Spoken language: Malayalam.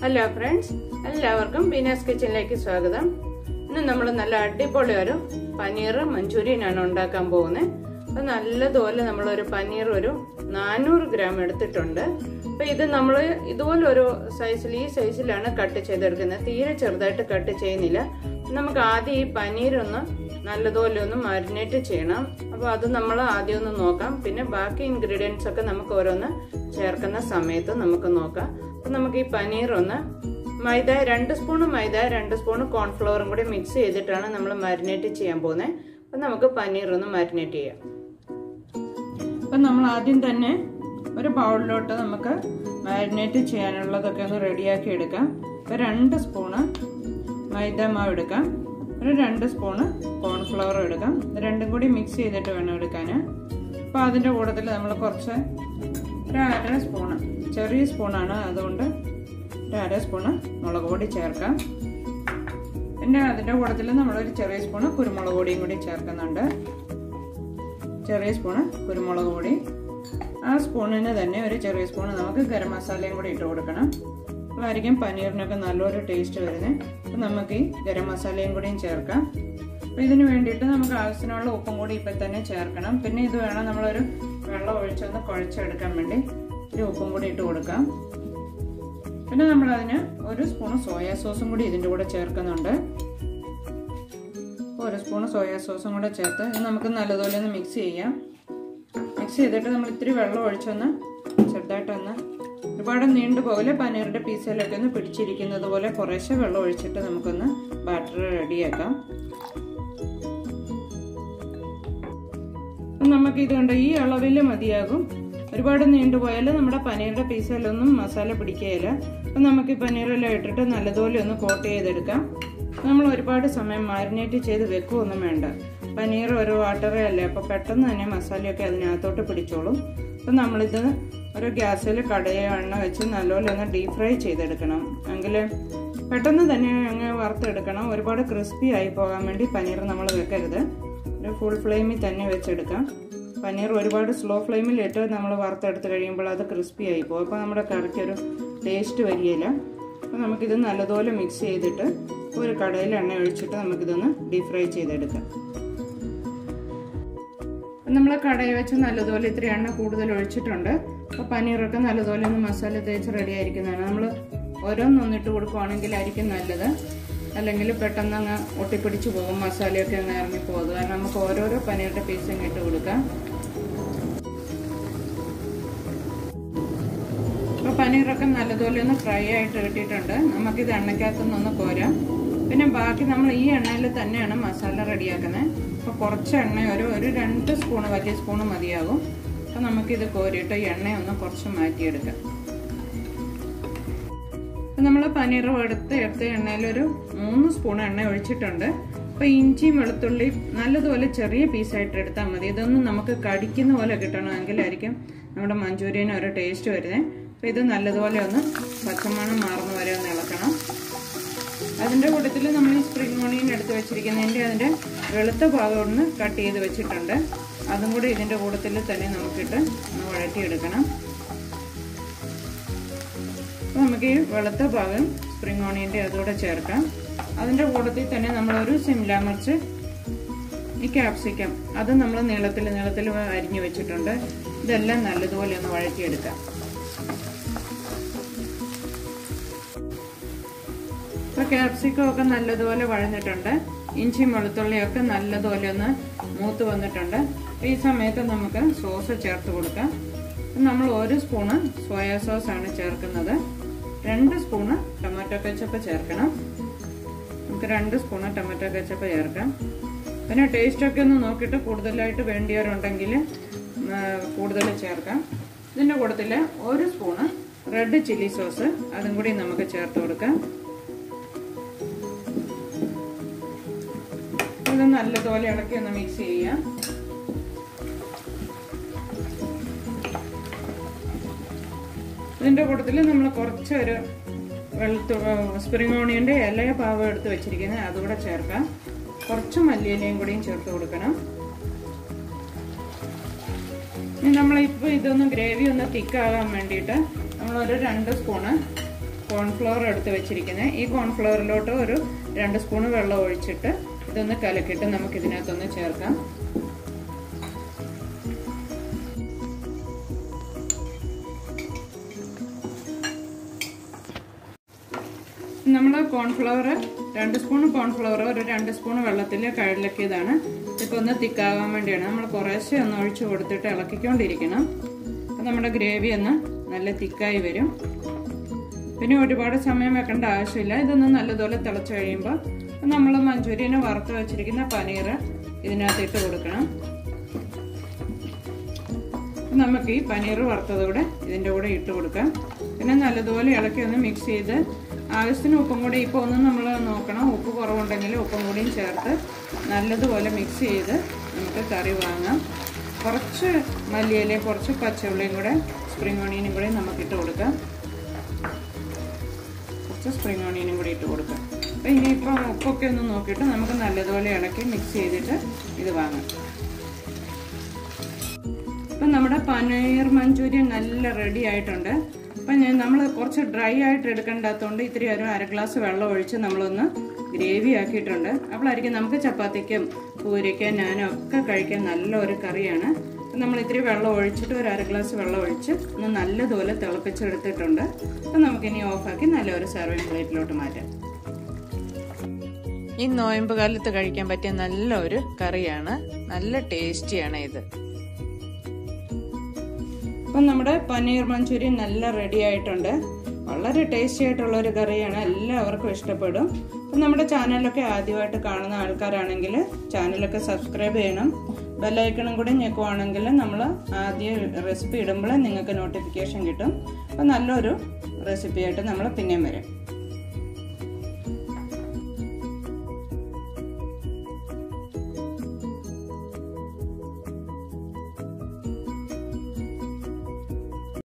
ഹലോ ഫ്രണ്ട്സ്, എല്ലാവർക്കും ബീനാസ് കിച്ചണിലേക്ക് സ്വാഗതം. ഇന്ന് നമ്മൾ നല്ല അടിപൊളി ഒരു പനീർ മഞ്ചൂരിയൻ ആണ് ഉണ്ടാക്കാൻ പോകുന്നത്. അപ്പോൾ നല്ലതുപോലെ നമ്മളൊരു പനീർ ഒരു 400 ഗ്രാം എടുത്തിട്ടുണ്ട്. അപ്പോൾ ഇത് നമ്മൾ ഇതുപോലെ ഒരു സൈസിൽ ഈ സൈസിലാണ് കട്ട് ചെയ്തെടുക്കുന്നത്. തീരെ ചെറുതായിട്ട് കട്ട് ചെയ്യുന്നില്ല. നമുക്ക് ആദ്യം ഈ പനീരൊന്ന് നല്ലതുപോലെ ഒന്ന് മാരിനേറ്റ് ചെയ്യണം. അപ്പോൾ അത് നമ്മൾ ആദ്യം ഒന്ന് നോക്കാം. പിന്നെ ബാക്കി ഇൻഗ്രീഡിയൻസ് ഒക്കെ നമുക്ക് ഓരോന്ന് ചേർക്കുന്ന സമയത്ത് നമുക്ക് നോക്കാം. അപ്പോൾ നമുക്ക് ഈ പനീർ ഒന്ന് മൈദ 2 സ്പൂൺ മൈദ 2 സ്പൂൺ കോൺഫ്ലവറും കൂടി മിക്സ് ചെയ്തിട്ടാണ് നമ്മൾ മാരിനേറ്റ് ചെയ്യാൻ പോകുന്നത്. അപ്പം നമുക്ക് പനീർ ഒന്ന് മാരിനേറ്റ് ചെയ്യാം. അപ്പം നമ്മൾ ആദ്യം തന്നെ ഒരു ബൗളിലോട്ട് നമുക്ക് മാരിനേറ്റ് ചെയ്യാനുള്ളതൊക്കെ ഒന്ന് റെഡിയാക്കി എടുക്കാം. അപ്പോൾ 2 സ്പൂണ് മൈദ മാവ് എടുക്കാം, ഒരു 2 സ്പൂണ് കോൺഫ്ലവർ എടുക്കാം. ഇത് രണ്ടും കൂടി മിക്സ് ചെയ്തിട്ട് വേണം എടുക്കാൻ. അപ്പോൾ അതിൻ്റെ കൂട്ടത്തിൽ നമ്മൾ കുറച്ച് ഒരു 1/2 സ്പൂണ്, ചെറിയ സ്പൂണാണ്, അതുകൊണ്ട് ഒരു 1/2 സ്പൂണ് മുളക് പൊടി ചേർക്കാം. പിന്നെ അതിൻ്റെ കൂട്ടത്തിൽ നമ്മളൊരു ചെറിയ സ്പൂണ് കുരുമുളക് പൊടിയും കൂടി ചേർക്കുന്നുണ്ട്. ചെറിയ സ്പൂണ് കുരുമുളക് പൊടി, ആ സ്പൂണിന് തന്നെ ഒരു ചെറിയ സ്പൂണ് നമുക്ക് ഗരം മസാലയും കൂടി ഇട്ട് കൊടുക്കണം. അതായിരിക്കും പനീറിനൊക്കെ നല്ലൊരു ടേസ്റ്റ് വരുന്നത്. അപ്പം നമുക്ക് ഈ ഗരം മസാലയും കൂടിയും ചേർക്കാം. അപ്പോൾ ഇതിന് വേണ്ടിയിട്ട് നമുക്ക് ആവശ്യത്തിനുള്ള ഉപ്പും കൂടി ഇപ്പം തന്നെ ചേർക്കണം. പിന്നെ ഇത് വേണം നമ്മളൊരു വെള്ളം ഒഴിച്ചൊന്ന് കുഴച്ചെടുക്കാൻ വേണ്ടി ഒരു ഉപ്പും കൂടി ഇട്ട് കൊടുക്കാം. പിന്നെ നമ്മളതിന് ഒരു സ്പൂൺ സോയാ സോസും കൂടി ഇതിൻ്റെ കൂടെ ചേർക്കുന്നുണ്ട്. ഒരു സ്പൂൺ സോയാ സോസും കൂടെ ചേർത്ത് ഇത് നമുക്ക് നല്ലതുപോലെ ഒന്ന് മിക്സ് ചെയ്യാം. മിക്സ് ചെയ്തിട്ട് നമ്മൾ ഇത്തിരി വെള്ളം ഒഴിച്ചൊന്ന് ചെറുതായിട്ടൊന്ന്, ഒരുപാട് നീണ്ടു പോകില്ല, പനീറിൻ്റെ പീസിലൊക്കെ ഒന്ന് പിടിച്ചിരിക്കുന്നത് പോലെ കുറേശ്ശെ വെള്ളം ഒഴിച്ചിട്ട് നമുക്കൊന്ന് ബാറ്റർ റെഡിയാക്കാം. നമുക്ക് ഇതുകൊണ്ട് ഈ അളവിൽ മതിയാകും. ഒരുപാട് നീണ്ടുപോയാൽ നമ്മുടെ പനീറിൻ്റെ പീസിലൊന്നും മസാല പിടിക്കുകയില്ല. അപ്പം നമുക്ക് ഈ പനീറെല്ലാം ഇട്ടിട്ട് നല്ലതുപോലെ ഒന്ന് കോട്ട് ചെയ്തെടുക്കാം. നമ്മൾ ഒരുപാട് സമയം മാരിനേറ്റ് ചെയ്ത് വെക്കുകയൊന്നും വേണ്ട. പനീർ ഒരു വാട്ടറേ അല്ലേ, അപ്പോൾ പെട്ടെന്ന് തന്നെ മസാലയൊക്കെ അതിനകത്തോട്ട് പിടിച്ചോളും. അപ്പം നമ്മളിത് ഒരു ഗ്യാസിൽ കടയോ എണ്ണ വെച്ച് നല്ലപോലെ ഒന്ന് ഡീപ് ഫ്രൈ ചെയ്തെടുക്കണം. എങ്കിൽ പെട്ടെന്ന് തന്നെ അങ്ങ് വറുത്തെടുക്കണം. ഒരുപാട് ക്രിസ്പി ആയി പോകാൻ വേണ്ടി പനീർ നമ്മൾ വെക്കരുത്. ഒരു ഫുൾ ഫ്ലെയിമിൽ തന്നെ വെച്ചെടുക്കാം. പനീർ ഒരുപാട് സ്ലോ ഫ്ലെയിമിലിട്ട് നമ്മൾ വറുത്തെടുത്ത് കഴിയുമ്പോൾ അത് ക്രിസ്പി ആയി പോകും. അപ്പോൾ നമ്മുടെ കറിക്കൊരു ടേസ്റ്റ് വരികയില്ല. അപ്പോൾ നമുക്കിത് നല്ലതുപോലെ മിക്സ് ചെയ്തിട്ട് ഒരു കടയിൽ എണ്ണ ഒഴിച്ചിട്ട് നമുക്കിതൊന്ന് ഡീപ് ഫ്രൈ ചെയ്തെടുക്കാം. നമ്മൾ കടയിൽ വെച്ച് നല്ലതുപോലെ ഇത്തിരി എണ്ണ കൂടുതൽ ഒഴിച്ചിട്ടുണ്ട്. അപ്പോൾ പനീറൊക്കെ നല്ലതുപോലെ ഒന്ന് മസാല തേച്ച് റെഡി ആയിരിക്കുന്നതാണ്. നമ്മൾ ഓരോന്നൊന്നിട്ട് കൊടുക്കുകയാണെങ്കിലായിരിക്കും നല്ലത്. അല്ലെങ്കിൽ പെട്ടെന്ന് അങ്ങ് ഒട്ടിപ്പിടിച്ച് പോകും, മസാലയൊക്കെ അങ്ങ് ഇറങ്ങിപ്പോകും. കാരണം നമുക്ക് ഓരോരോ പനീറിൻ്റെ പീസ് അങ്ങ് ഇട്ട് കൊടുക്കാം. അപ്പോൾ പനീറൊക്കെ നല്ലതുപോലെ ഒന്ന് ഫ്രൈ ആയിട്ട് കിട്ടിയിട്ടുണ്ട്. നമുക്കിത് എണ്ണയ്ക്കകത്തുനിന്നൊന്ന് കോരാം. പിന്നെ ബാക്കി നമ്മൾ ഈ എണ്ണയിൽ തന്നെയാണ് മസാല റെഡിയാക്കുന്നത്. അപ്പോൾ കുറച്ച് എണ്ണ ഒരു 2 സ്പൂണ്, വലിയ സ്പൂണ് മതിയാകും. അപ്പോൾ നമുക്കിത് കോരിയിട്ട് എണ്ണയൊന്ന് കുറച്ച് മാറ്റിയെടുക്കാം. നമ്മൾ പനീർ എടുത്ത എണ്ണയിലൊരു 3 സ്പൂൺ എണ്ണ ഒഴിച്ചിട്ടുണ്ട്. അപ്പോൾ ഇഞ്ചിയും വെളുത്തുള്ളി നല്ലതുപോലെ ചെറിയ പീസായിട്ട് എടുത്താൽ മതി. ഇതൊന്നും നമുക്ക് കടിക്കുന്ന പോലെ കിട്ടണമെങ്കിലായിരിക്കും നമ്മുടെ മഞ്ചൂരിയന് ഒരു ടേസ്റ്റ് വരുന്നത്. അപ്പോൾ ഇത് നല്ലതുപോലെ ഒന്ന് പച്ചമണം മാറുന്ന വരെ ഒന്ന് ഇളക്കണം. അതിൻ്റെ കൂട്ടത്തിൽ നമ്മൾ ഈ സ്പ്രിംഗ് ഓണിയൻ എടുത്ത് വെച്ചിരിക്കുന്നതിൻ്റെ അതിൻ്റെ വെളുത്ത ഭാഗം ഒന്ന് കട്ട് ചെയ്ത് വെച്ചിട്ടുണ്ട്. അതും കൂടി ഇതിൻ്റെ കൂട്ടത്തിൽ തന്നെ നമുക്കിട്ട് ഒന്ന് വഴറ്റിയെടുക്കണം. അപ്പോൾ നമുക്ക് ഈ വെളുത്ത ഭാഗം സ്പ്രിംഗ് ഓണിയൻ്റെ അതുകൂടെ ചേർക്കാം. അതിൻ്റെ കൂട്ടത്തിൽ തന്നെ നമ്മളൊരു സിംല മിർച്ച്, ഈ ക്യാപ്സിക്കം, അത് നമ്മൾ നീളത്തിൽ അരിഞ്ഞു വെച്ചിട്ടുണ്ട്. ഇതെല്ലാം നല്ലതുപോലെ ഒന്ന് വഴറ്റിയെടുക്കാം. ഇപ്പോൾ ക്യാപ്സിക്കം ഒക്കെ നല്ലതുപോലെ വഴന്നിട്ടുണ്ട്. ഇഞ്ചിയും വെളുത്തുള്ളിയൊക്കെ നല്ലതുപോലെ ഒന്ന് മൂത്ത് വന്നിട്ടുണ്ട്. ഈ സമയത്ത് നമുക്ക് സോസ് ചേർത്ത് കൊടുക്കാം. നമ്മൾ 1 സ്പൂണ് സോയാ സോസ് ആണ് ചേർക്കുന്നത്. 2 സ്പൂണ് ടൊമാറ്റോ കെച്ചപ്പ് ചേർക്കണം. നമുക്ക് 2 സ്പൂണ് ടൊമാറ്റോ കെച്ചപ്പ് ചേർക്കാം. പിന്നെ ടേസ്റ്റൊക്കെ ഒന്ന് നോക്കിയിട്ട് കൂടുതലായിട്ട് വേണ്ടിയവരുണ്ടെങ്കിൽ കൂടുതൽ ചേർക്കാം. ഇതിൻ്റെ കൂട്ടത്തിൽ 1 സ്പൂണ് റെഡ് ചില്ലി സോസ്, അതും കൂടി നമുക്ക് ചേർത്ത് കൊടുക്കാം. ഇത് നല്ലതുപോലെ ഇളക്കി ഒന്ന് മിക്സ് ചെയ്യാം. ഇതിൻ്റെ കൂട്ടത്തിൽ നമ്മൾ കുറച്ചൊരു സ്പ്രിംഗ് ഓണിയൻ്റെ ഇലയ പാവം എടുത്ത് വെച്ചിരിക്കുന്നത് അതുകൂടെ ചേർക്കാം. കുറച്ച് മല്ലിയിലയും കൂടിയും ചേർത്ത് കൊടുക്കണം. ഇനി നമ്മളിപ്പോൾ ഇതൊന്ന് ഗ്രേവി ഒന്ന് തിക്കാകാൻ വേണ്ടിയിട്ട് നമ്മളൊരു 2 സ്പൂണ് കോൺഫ്ലവർ എടുത്ത് വെച്ചിരിക്കുന്നത്. ഈ കോൺഫ്ലവറിലോട്ട് ഒരു 2 സ്പൂൺ വെള്ളം ഒഴിച്ചിട്ട് ഇതൊന്ന് കലക്കിയിട്ട് നമുക്ക് ഇതിനകത്തൊന്ന് ചേർക്കാം. നമ്മൾ കോൺഫ്ലവർ 2 സ്പൂൺ കോൺഫ്ലവർ ഒരു 2 സ്പൂൺ വെള്ളത്തിൽ കലക്കിയതാണ്. ഇതൊക്കെ ഒന്ന് തിക്കാകാൻ വേണ്ടിയാണ്. നമ്മൾ കുറേശ്ശെ ഒന്ന് ഒഴിച്ചു കൊടുത്തിട്ട് ഇളക്കിക്കൊണ്ടിരിക്കണം. അപ്പം നമ്മുടെ ഗ്രേവി ഒന്ന് നല്ല തിക്കായി വരും. പിന്നെ ഒരുപാട് സമയം വെക്കേണ്ട ആവശ്യമില്ല. ഇതൊന്ന് നല്ലതുപോലെ തിളച്ച് കഴിയുമ്പോൾ നമ്മൾ മഞ്ചൂരിയന് വറുത്ത് വെച്ചിരിക്കുന്ന പനീർ ഇതിനകത്ത് ഇട്ട് കൊടുക്കണം. നമുക്ക് ഈ പനീർ വറുത്തതൂടെ ഇതിൻ്റെ കൂടെ ഇട്ട് കൊടുക്കാം. പിന്നെ നല്ലതുപോലെ ഇളക്കി ഒന്ന് മിക്സ് ചെയ്ത് ആവശ്യത്തിന് ഉപ്പും കൂടി ഇപ്പോൾ ഒന്ന് നമ്മൾ നോക്കണം. ഉപ്പ് കുറവുണ്ടെങ്കിൽ ഉപ്പും കൂടിയും ചേർത്ത് നല്ലതുപോലെ മിക്സ് ചെയ്ത് നമുക്ക് കറി വാങ്ങാം. കുറച്ച് മല്ലിയിലയും കുറച്ച് പച്ചമുളയും കൂടെ സ്പ്രിംഗ് ഓണിയനും കൂടി നമുക്ക് ഇട്ട് കൊടുക്കാം. കുറച്ച് സ്പ്രിംഗ് ഓണിയനും കൂടി ഇട്ട് കൊടുക്കാം. അപ്പം ഇനിയിപ്പം ഉപ്പൊക്കെ ഒന്ന് നോക്കിയിട്ട് നമുക്ക് നല്ലതുപോലെ ഇളക്കി മിക്സ് ചെയ്തിട്ട് ഇത് വാങ്ങാം. അപ്പം നമ്മുടെ പനീർ മഞ്ചൂരിയൻ നല്ല റെഡി ആയിട്ടുണ്ട്. അപ്പം നമ്മൾ കുറച്ച് ഡ്രൈ ആയിട്ട് എടുക്കേണ്ടാത്തതുകൊണ്ട് ഇത്തിരി ഒരു 1/2 ഗ്ലാസ് വെള്ളം ഒഴിച്ച് നമ്മളൊന്ന് ഗ്രേവി ആക്കിയിട്ടുണ്ട്. അപ്പോഴായിരിക്കും നമുക്ക് ചപ്പാത്തിക്കും പൂരിക്കും നാനും ഒക്കെ കഴിക്കാൻ നല്ലൊരു കറിയാണ്. നമ്മൾ ഇത്തിരി വെള്ളം ഒഴിച്ചിട്ട് ഒരു 1/2 ഗ്ലാസ് വെള്ളം ഒഴിച്ച് ഒന്ന് നല്ലതുപോലെ തിളപ്പിച്ചെടുത്തിട്ടുണ്ട്. അപ്പം നമുക്കിനി ഓഫാക്കി നല്ലൊരു സർവിങ് പ്ലേറ്റിലോട്ട് മാറ്റാം. ഈ നോയമ്പ് കാലത്ത് കഴിക്കാൻ പറ്റിയ നല്ലൊരു കറിയാണ്. നല്ല ടേസ്റ്റിയാണ് ഇത്. അപ്പം നമ്മുടെ പനീർ മഞ്ചൂരിയൻ നല്ല റെഡി ആയിട്ടുണ്ട്. വളരെ ടേസ്റ്റി ആയിട്ടുള്ള ഒരു കറിയാണ്. എല്ലാവർക്കും ഇഷ്ടപ്പെടും. അപ്പം നമ്മുടെ ചാനലൊക്കെ ആദ്യമായിട്ട് കാണുന്ന ആൾക്കാരാണെങ്കിൽ ചാനലൊക്കെ സബ്സ്ക്രൈബ് ചെയ്യണം. ബെല്ലൈക്കണും കൂടി ഞെക്കുവാണെങ്കിൽ നമ്മൾ ആദ്യം റെസിപ്പി ഇടുമ്പോൾ നിങ്ങൾക്ക് നോട്ടിഫിക്കേഷൻ കിട്ടും. അപ്പം നല്ലൊരു റെസിപ്പിയായിട്ട് നമ്മൾ പിന്നെയും വരും.